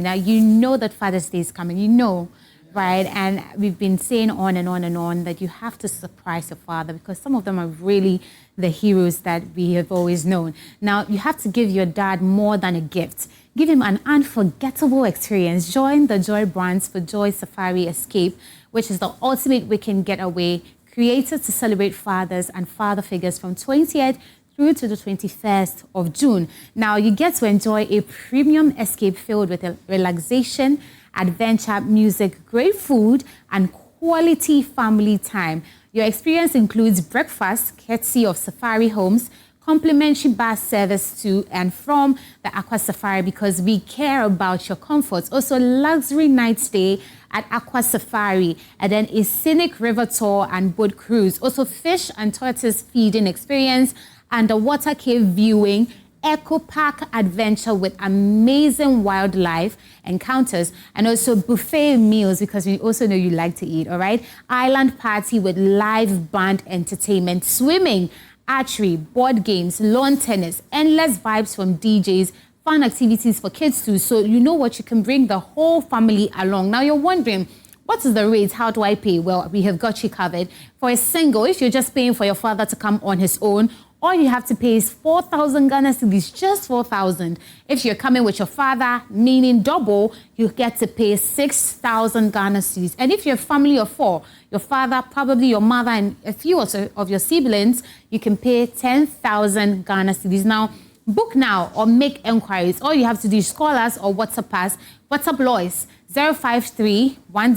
Now, you know that Father's Day is coming, you know, right? And we've been saying on and on and on that you have to surprise your father because some of them are really the heroes that we have always known. Now, you have to give your dad more than a gift. Give him an unforgettable experience. Join the Joy brands for Joy Safari Escape, which is the ultimate weekend getaway created to celebrate fathers and father figures from 20th through to the 21st of June. Now, you get to enjoy a premium escape filled with relaxation, adventure, music, great food, and quality family time. Your experience includes breakfast, courtesy of Safari Homes, complimentary bus service to and from the Aqua Safari because we care about your comforts. Also, luxury night stay at Aqua Safari, and then a scenic river tour and boat cruise. Also, fish and tortoise feeding experience, underwater cave viewing, eco park adventure with amazing wildlife encounters, and also buffet meals because we also know you like to eat, all right? Island party with live band entertainment, swimming, archery, board games, lawn tennis, endless vibes from DJs, fun activities for kids too. So you know what, you can bring the whole family along. Now you're wondering, what is the rate? How do I pay? Well, we have got you covered. For a single, if you're just paying for your father to come on his own, all you have to pay is 4,000 Ghana cedis, just 4,000. If you're coming with your father, meaning double, you get to pay 6,000 Ghana cedis. And if you're a family of 4, your father, probably your mother, and a few of your siblings, you can pay 10,000 Ghana cedis. Now, book now or make enquiries. All you have to do is call us or WhatsApp us. WhatsApp Lois 053 10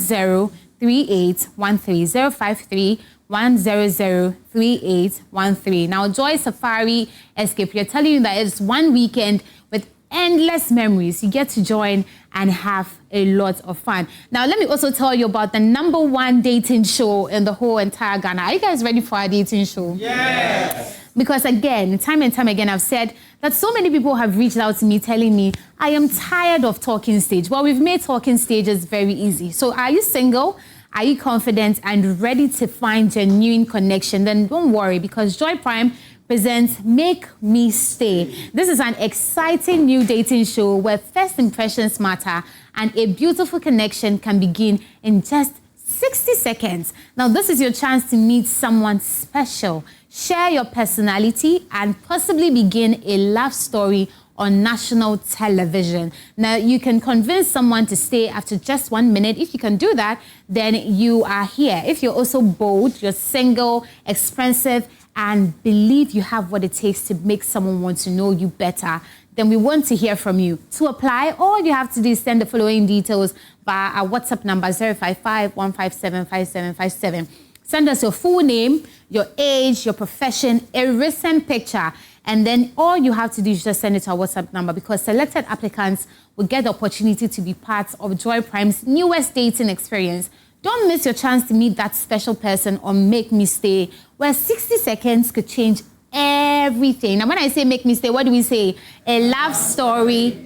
3813 053 100 3813. Now, Joy Safari Escape, you're telling you that it's one weekend with endless memories. You get to join and have a lot of fun. Now, let me also tell you about the #1 dating show in the whole entire Ghana. Are you guys ready for our dating show? Yes! Because again, time and time again, I've said that so many people have reached out to me telling me, I am tired of talking stage. Well, we've made talking stages very easy. So are you single? Are you confident and ready to find genuine connection? Then don't worry, because Joy Prime presents Make Me Stay. This is an exciting new dating show where first impressions matter and a beautiful connection can begin in just 60 seconds. Now, this is your chance to meet someone special, share your personality, and possibly begin a love story on national television. Now, you can convince someone to stay after just 1 minute. If you can do that, then you are here. If you're also bold, you're single, expensive, and believe you have what it takes to make someone want to know you better, then we want to hear from you. To apply, all you have to do is send the following details via our WhatsApp number 055 157 5757. Send us your full name, your age, your profession, a recent picture, and then all you have to do is just send it to our WhatsApp number because selected applicants will get the opportunity to be part of Joy Prime's newest dating experience. Don't miss your chance to meet that special person on Make Me Stay, where 60 seconds could change everything. Now, when I say Make Me Stay, what do we say? A love story.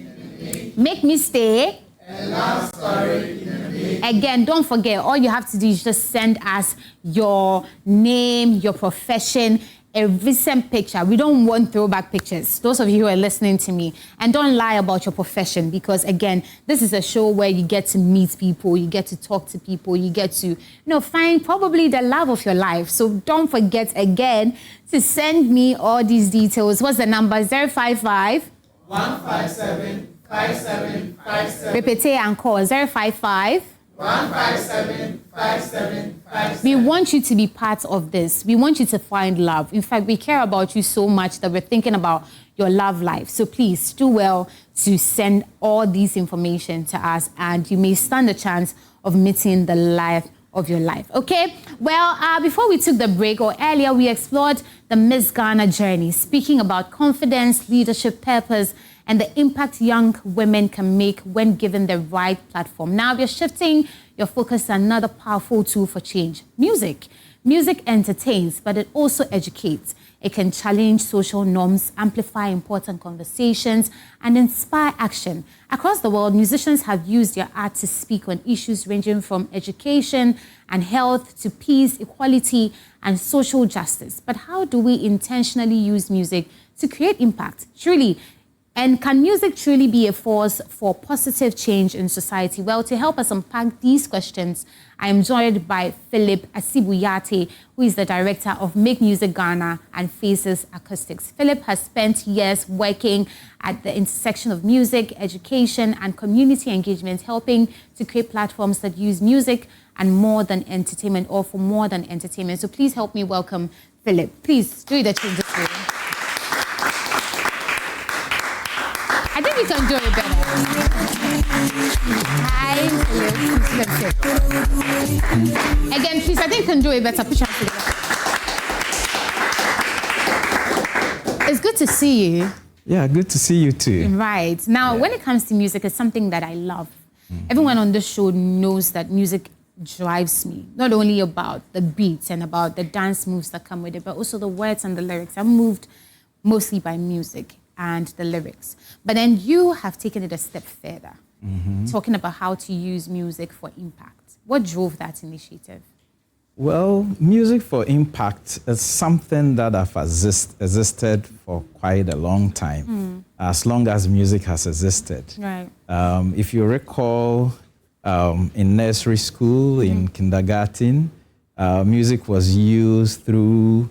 Make Me Stay. A love story. Again, don't forget, all you have to do is just send us your name, your profession, a recent picture. We don't want throwback pictures. Those of you who are listening to me, and don't lie about your profession because, again, this is a show where you get to meet people, you get to talk to people, you get to, find probably the love of your life. So don't forget, again, to send me all these details. What's the number? 055 157 5757. Repeat and call 055 157 5757. We want you to be part of this. We want you to find love. In fact, we care about you so much that we're thinking about your love life. So please do well to send all these information to us, and you may stand a chance of meeting the life of your life. Okay? Well, before we took the break, or earlier, we explored the Miss Ghana journey, speaking about confidence, leadership, purpose, and the impact young women can make when given the right platform. Now we're shifting your focus to another powerful tool for change: music. Music entertains, but it also educates. It can challenge social norms, amplify important conversations, and inspire action. Across the world, musicians have used their art to speak on issues ranging from education and health to peace, equality, and social justice. But how do we intentionally use music to create impact? Truly, And can music truly be a force for positive change in society? Well, to help us unpack these questions, I am joined by Philip Asibu Yartey, who is the director of Make Music Ghana and Phases Acoustics. Philip has spent years working at the intersection of music, education, and community engagement, helping to create platforms that use music and more than entertainment, or for more than entertainment. So please help me welcome Philip. Please do the changes for you. I think you can do it better. Hi, Philip. Again, please, I think you can do it better. Push up together. It's good to see you. Yeah, good to see you too. Right. Now, when it comes to music, it's something that I love. Everyone on this show knows that music drives me, not only about the beats and about the dance moves that come with it, but also the words and the lyrics. I'm moved mostly by music and the lyrics. But then you have taken it a step further, talking about how to use music for impact. What drove that initiative? Well, music for impact is something that have existed for quite a long time, as long as music has existed. Right. If you recall, in nursery school, in kindergarten, music was used through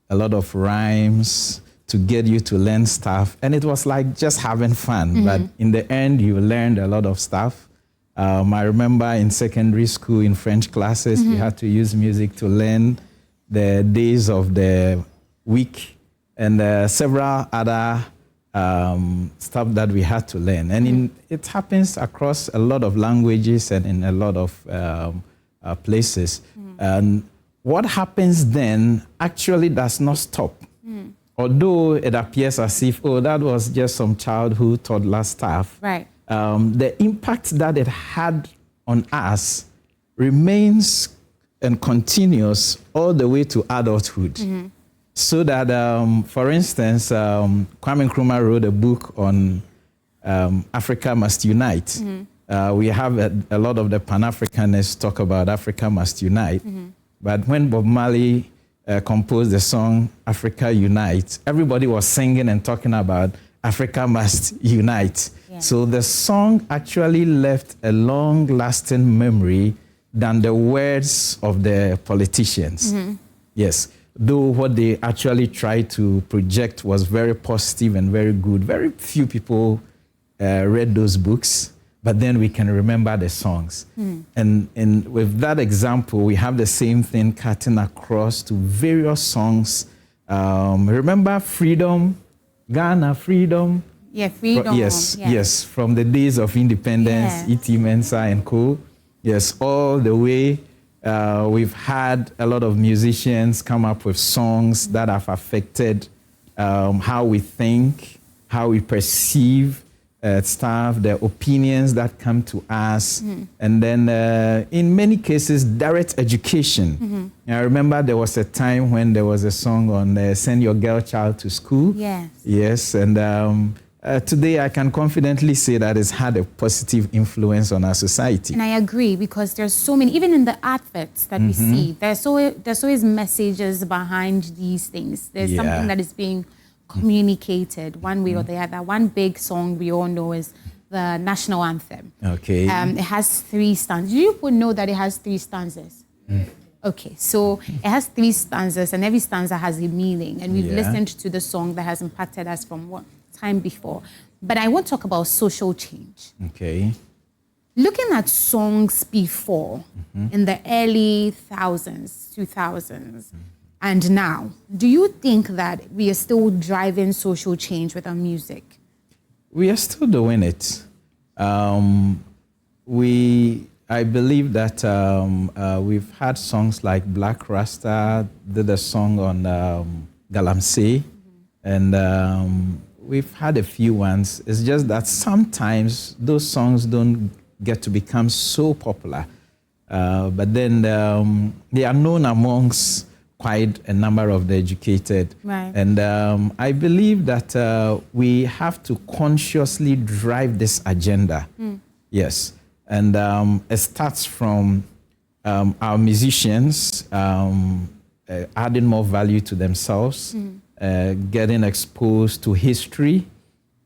a lot of rhymes to get you to learn stuff. And it was like just having fun. But in the end, you learned a lot of stuff. I remember in secondary school, in French classes, we had to use music to learn the days of the week and several other stuff that we had to learn. And it happens across a lot of languages and in a lot of places. And what happens then actually does not stop. Although it appears as if, oh, that was just some childhood toddler stuff. Right. The impact that it had on us remains and continues all the way to adulthood. So that, for instance, Kwame Nkrumah wrote a book on Africa Must Unite. We have a lot of the Pan-Africanists talk about Africa Must Unite. But when Bob Marley composed the song Africa Unite, everybody was singing and talking about Africa Must Unite. Yeah. So the song actually left a long-lasting memory than the words of the politicians. Yes. Though what they actually tried to project was very positive and very good. Very few people read those books, but then we can remember the songs. And with that example, we have the same thing cutting across to various songs. Remember Freedom, Ghana, Freedom? Yeah, Freedom. Yes, from the days of independence, E.T. Mensah and co. Yes, all the way. We've had a lot of musicians come up with songs that have affected how we think, how we perceive stuff, the opinions that come to us, and then in many cases, direct education. I remember there was a time when there was a song on Send Your Girl Child to School. Yes, and today I can confidently say that it's had a positive influence on our society. And I agree, because there's so many, even in the adverts that we see, there's always messages behind these things. There's something that is being communicated one way or the other. One big song we all know is the national anthem. Okay. It has 3 stanzas. Do you know that it has 3 stanzas? Okay, so it has 3 stanzas, and every stanza has a meaning. And we've listened to the song that has impacted us from what time before. But I want to talk about social change. Okay. Looking at songs before, in the early 2000s, and now, do you think that we are still driving social change with our music? We are still doing it. I believe that we've had songs like Black Rasta did a song on Galamsey, and we've had a few ones. It's just that sometimes those songs don't get to become so popular, but then they are known amongst quite a number of the educated. Right. And I believe that we have to consciously drive this agenda. Yes. And it starts from our musicians adding more value to themselves, getting exposed to history,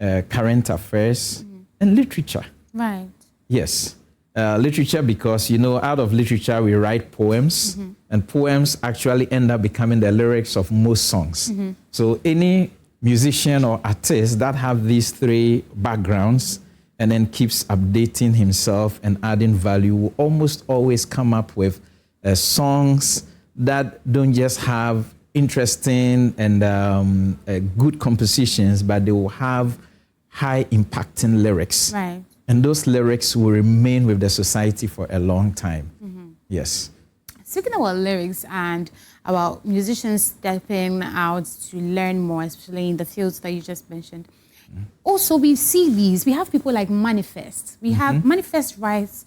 current affairs, and literature. Right. Yes. Literature, because, out of literature we write poems, and poems actually end up becoming the lyrics of most songs. So any musician or artist that have these three backgrounds and then keeps updating himself and adding value will almost always come up with songs that don't just have interesting and good compositions, but they will have high impacting lyrics. Right. And those lyrics will remain with the society for a long time. Yes. Speaking about lyrics and about musicians stepping out to learn more, especially in the fields that you just mentioned. Also, we have people like Manifest. We have Manifest writes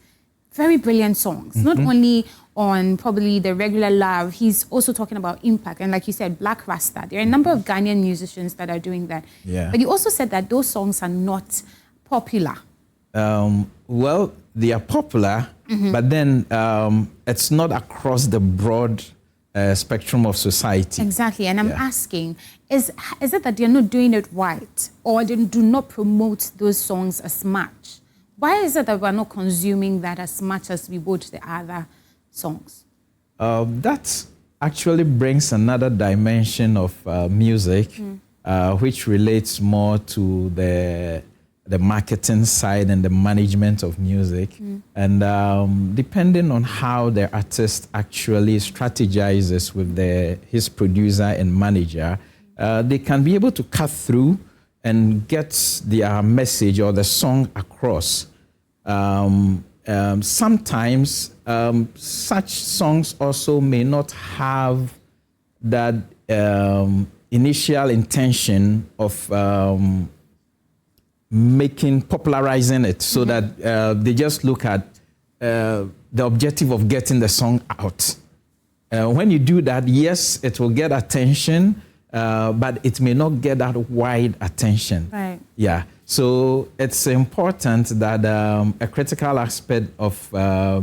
very brilliant songs, not only on probably the regular love, he's also talking about impact. And like you said, Black Rasta. There are a number of Ghanaian musicians that are doing that. Yeah. But you also said that those songs are not popular. Well, they are popular, but then it's not across the broad spectrum of society. Exactly, and I'm asking, is it that they're not doing it right, or they do not promote those songs as much? Why is it that we're not consuming that as much as we would the other songs? That actually brings another dimension of music, which relates more to the marketing side and the management of music. And depending on how the artist actually strategizes with his producer and manager, they can be able to cut through and get their message or the song across. Sometimes such songs also may not have that initial intention of popularizing it, so that they just look at the objective of getting the song out. When you do that, yes, it will get attention, but it may not get that wide attention. Right. Yeah. So it's important that a critical aspect of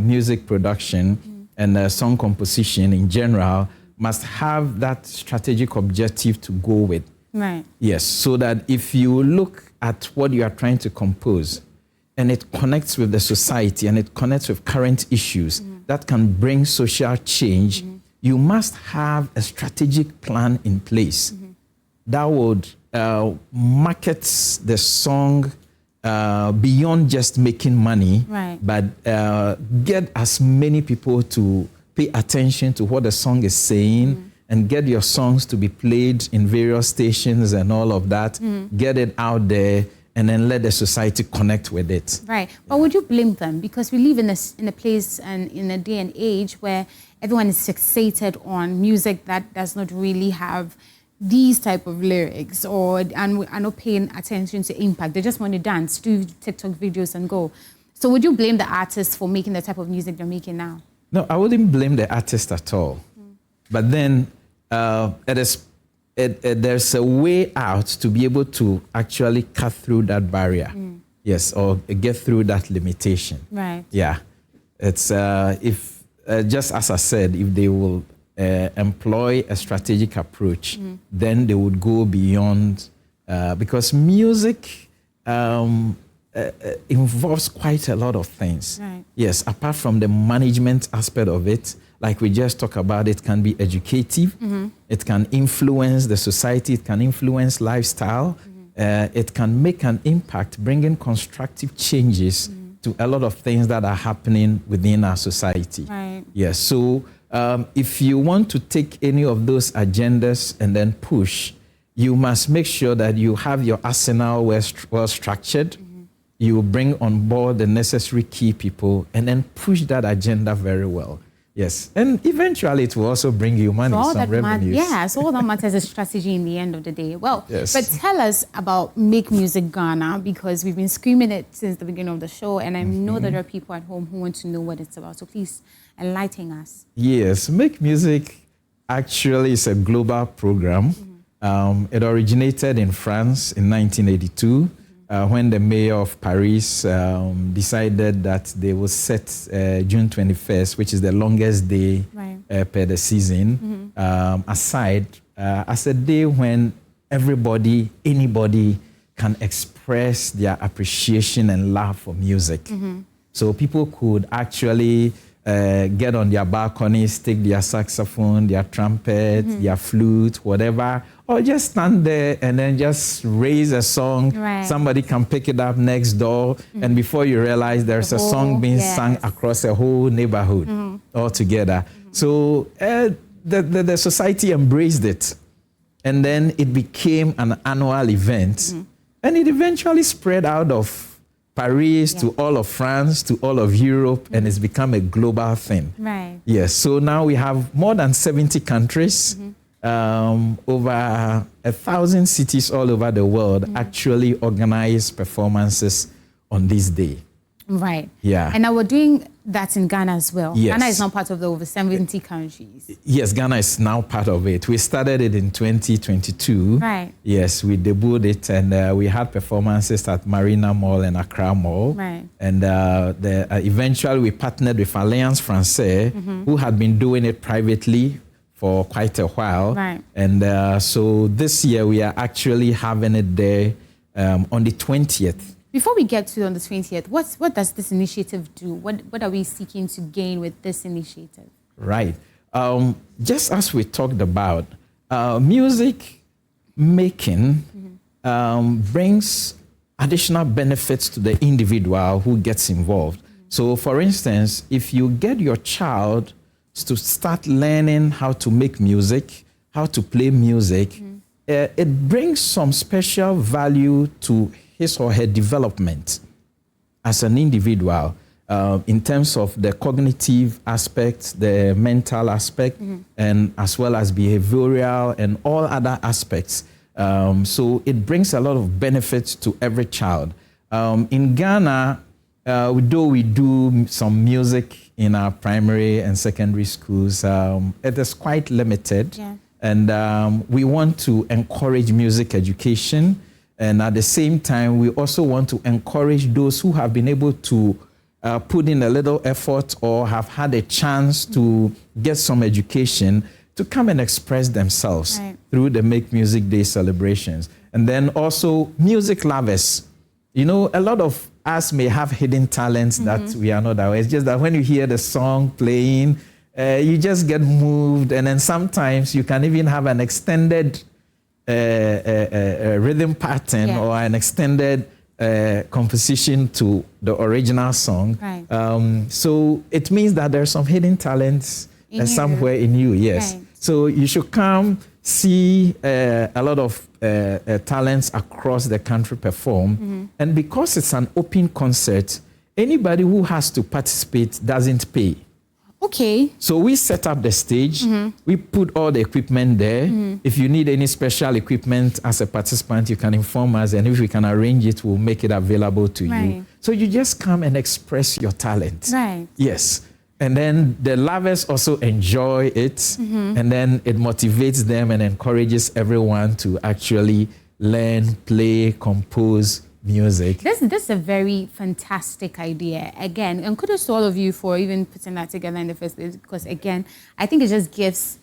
music production and song composition in general must have that strategic objective to go with. Right. Yes, so that if you look at what you are trying to compose and it connects with the society and it connects with current issues that can bring social change, you must have a strategic plan in place that would market the song beyond just making money, but get as many people to pay attention to what the song is saying, and get your songs to be played in various stations and all of that, get it out there, and then let the society connect with it. Right. But would you blame them? Because we live in a place and in a day and age where everyone is fixated on music that does not really have these type of lyrics, and are not paying attention to impact. They just want to dance, do TikTok videos and go. So would you blame the artists for making the type of music they're making now? No, I wouldn't blame the artist at all. But then there's a way out to be able to actually cut through that barrier. Yes, or get through that limitation. Right. Yeah. It's if just as I said, if they will employ a strategic approach, then they would go beyond, because music involves quite a lot of things. Right. Yes, apart from the management aspect of it, like we just talked about, it can be educative, it can influence the society, it can influence lifestyle, it can make an impact, bringing constructive changes to a lot of things that are happening within our society. Right. Yes, so if you want to take any of those agendas and then push, you must make sure that you have your arsenal well structured. You bring on board the necessary key people and then push that agenda very well. Yes, and eventually it will also bring you money, So some revenues. so all that matters is strategy in the end of the day. Well, Yes. but tell us about Make Music Ghana, because we've been screaming it since the beginning of the show, and I know that there are people at home who want to know what it's about. So please enlighten us. Yes, Make Music actually is a global program. It originated in France in 1982. When the mayor of Paris decided that they will set June 21st, which is the longest day per the season, aside as a day when anybody can express express their appreciation and love for music. So people could actually get on their balconies, take their saxophone, their trumpet, their flute, whatever, or just stand there and then just raise a song. Right. Somebody can pick it up next door, and before you realize there's a song being sung across a whole neighborhood altogether. So the society embraced it, and then it became an annual event, and it eventually spread out of Paris to all of France, to all of Europe, and it's become a global thing. Right. Yes, so now we have more than 70 countries, over 1,000 cities all over the world actually organize performances on this day. Right. Yeah. And now we're doing that in Ghana as well. Yes. Ghana is not part of the over 70 countries. Yes, Ghana is now part of it. We started it in 2022. Right. Yes, we debuted it, and we had performances at Marina Mall and Accra Mall. Right. And eventually we partnered with Alliance Francaise, who had been doing it privately for quite a while. Right. And so this year we are actually having it there on the 20th. Before we get to on the 20th, what does this initiative do? What are we seeking to gain with this initiative? Right. Just as we talked about, music making brings additional benefits to the individual who gets involved. So, for instance, if you get your child to start learning how to make music, how to play music, it brings some special value to his or her development as an individual, in terms of the cognitive aspect, the mental aspect, and as well as behavioral and all other aspects. So it brings a lot of benefits to every child. In Ghana, though we do some music in our primary and secondary schools, it is quite limited. Yeah. And we want to encourage music education. And at the same time, we also want to encourage those who have been able to put in a little effort or have had a chance to get some education to come and express themselves through the Make Music Day celebrations. And then also music lovers. You know, a lot of us may have hidden talents that we are not aware. It's just that when you hear the song playing, you just get moved. And then sometimes you can even have an extended a rhythm pattern or an extended composition to the original song. Right. So it means that there's some hidden talents somewhere in you, yes. Right. So you should come see a lot of talents across the country perform. And because it's an open concert, anybody who has to participate doesn't pay. Okay. So we set up the stage, we put all the equipment there. If you need any special equipment as a participant, you can inform us, and if we can arrange it, we'll make it available to you. So you just come and express your talent. Right. Yes. And then the lovers also enjoy it, and then it motivates them and encourages everyone to actually learn, play, compose music. This is a very fantastic idea. Again, and kudos to all of you for even putting that together in the first place, because again, I think it just gives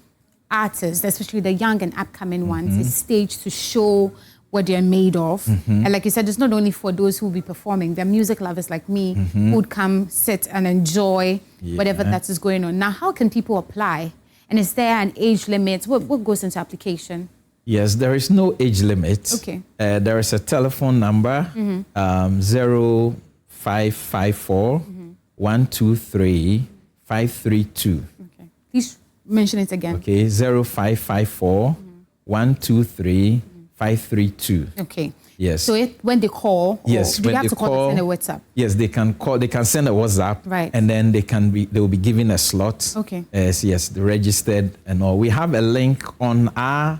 artists, especially the young and upcoming ones, a stage to show what they're made of. And like you said, it's not only for those who will be performing, they're music lovers like me who would come sit and enjoy whatever that is going on. Now, how can people apply? And is there an age limit? What goes into application? Yes, there is no age limit. Okay. There is a telephone number, 0554 123 532. Okay. Please mention it again. Okay, 0554 123 532. Okay. Yes. So when they call, yes, do when they have they to call or send a WhatsApp? Yes, they can call. They can send a WhatsApp, Right. and then they will be given a slot. Okay. Yes, registered and all. We have a link on our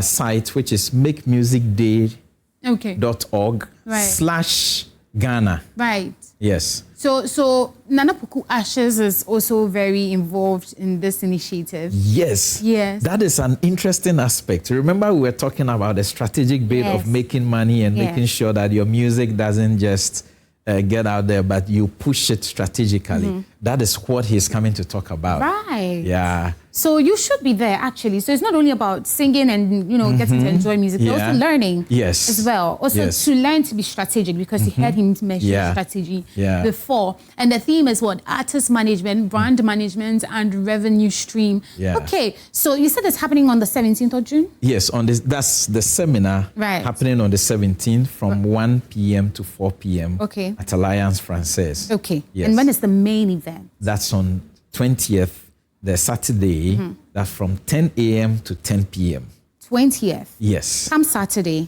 site, which is makemusicday.org/Ghana. Right. Yes. So Nana Puku Ashes is also very involved in this initiative. Yes. Yes. That is an interesting aspect. Remember, we were talking about the strategic bit of making money and making sure that your music doesn't just get out there, but you push it strategically. that is what he's coming to talk about. Right. Yeah. So you should be there, actually. So it's not only about singing and, getting to enjoy music, but also learning as well. Also to learn to be strategic, because you heard him mention strategy before. And the theme is what? Artist management, brand management, and revenue stream. Yeah. Okay, so you said it's happening on the 17th of June? Yes, that's the seminar happening on the 17th from 1 p.m. to 4 p.m. at Alliance Française. Okay. Yes. And when is the main event? That's on 20th, the Saturday, that's from 10 a.m. to 10 p.m. 20th? Yes. Come Saturday.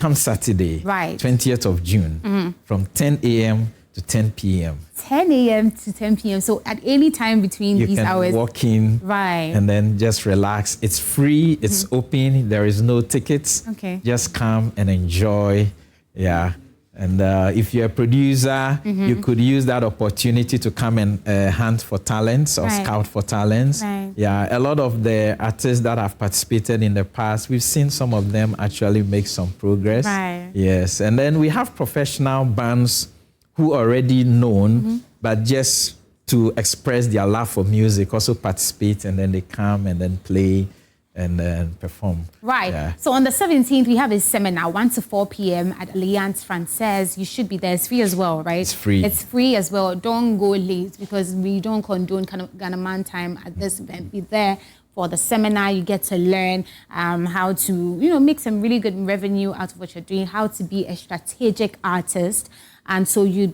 Right. 20th of June, from 10 a.m. to 10 p.m. 10 a.m. to 10 p.m. So at any time between these hours. You can walk in and then just relax. It's free, it's open, there is no tickets. Okay. Just come and enjoy. Yeah. And if you're a producer, you could use that opportunity to come and hunt for talents or scout for talents. Right. Yeah, a lot of the artists that have participated in the past, we've seen some of them actually make some progress. Right. Yes, and then we have professional bands who are already known, but just to express their love for music, also participate, and then they come and then play and then perform. Right. Yeah. So on the 17th, we have a seminar, 1 to 4 p.m. at Alliance Française. You should be there. It's free as well, right? It's free. It's free as well. Don't go late, because we don't condone kind of Ghana man time at this event. Be there for the seminar. You get to learn how to, make some really good revenue out of what you're doing, how to be a strategic artist. And so you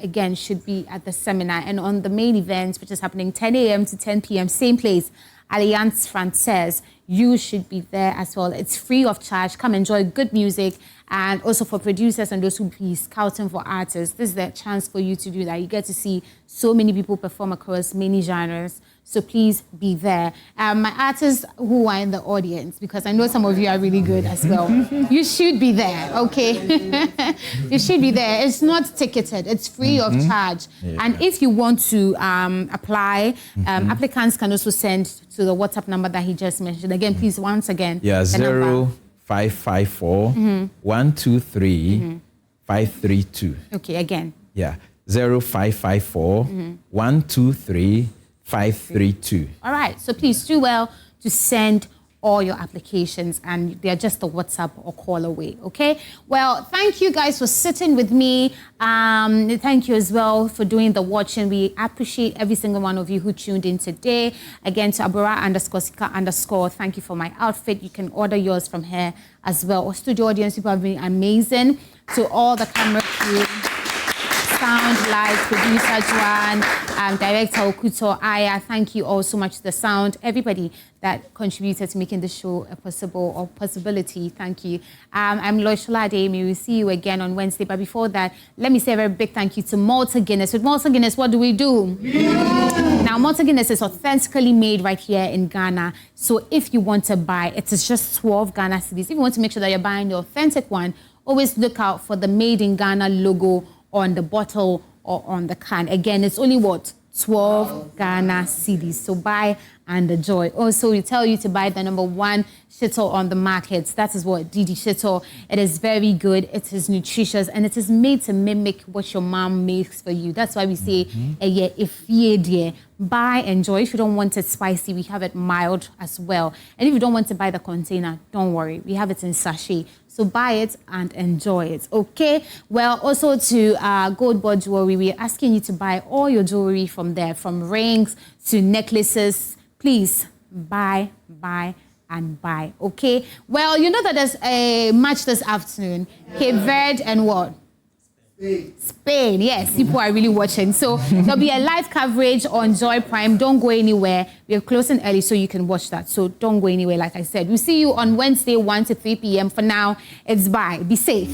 again should be at the seminar. And on the main event, which is happening 10 a.m. to 10 p.m., same place, Alliance Française, you should be there as well. It's free of charge. Come enjoy good music. And also for producers and those who be scouting for artists, this is the chance for you to do that. You get to see so many people perform across many genres. So please be there. My artists who are in the audience, because I know some of you are really good as well, you should be there, okay? You should be there. It's not ticketed. It's free of charge. Yeah. And if you want to apply, applicants can also send to the WhatsApp number that he just mentioned. Again, please, once again. Yeah, 0554 123 532. Okay, again. Yeah, 0554 123 532. All right, so please do well to send all your applications, and they're just a WhatsApp or call away, okay? Well, thank you guys for sitting with me. Thank you as well for doing the watching. We appreciate every single one of you who tuned in today. Again, to Abura_Sika_, thank you for my outfit. You can order yours from here as well. Our studio audience, people have been amazing. To all the camera crew, sound, light, producer Juan, director Okuto Aya, thank you all so much to the sound, everybody that contributed to making the show a possibility. Thank you. I'm Loishola Adeyemi. We'll see you again on Wednesday. But before that, let me say a very big thank you to Malta Guinness. With Malta Guinness, what do we do? Now, Malta Guinness is authentically made right here in Ghana. So if you want to buy, it is just 12 Ghana cedis. If you want to make sure that you're buying the authentic one, always look out for the Made in Ghana logo on the bottle or on the can. Again, it's only what? 12 Ghana cedis. So buy and enjoy. Also, we tell you to buy the #1 shito on the market. That is what? Didi Shito. It is very good. It is nutritious, and it is made to mimic what your mom makes for you. That's why we say, buy, enjoy. If you don't want it spicy, we have it mild as well. And if you don't want to buy the container, don't worry. We have it in sachet. So buy it and enjoy it, okay? Well, also to Gold Board Jewelry, we're asking you to buy all your jewelry from there, from rings to necklaces. Please buy, and buy, okay? Well, you know that there's a match this afternoon. Cape Verde and what? Spain, yes, people are really watching. So there'll be a live coverage on Joy Prime. Don't go anywhere. We're closing early so you can watch that. So don't go anywhere, like I said. We'll see you on Wednesday, 1 to 3 p.m. For now, it's bye. Be safe.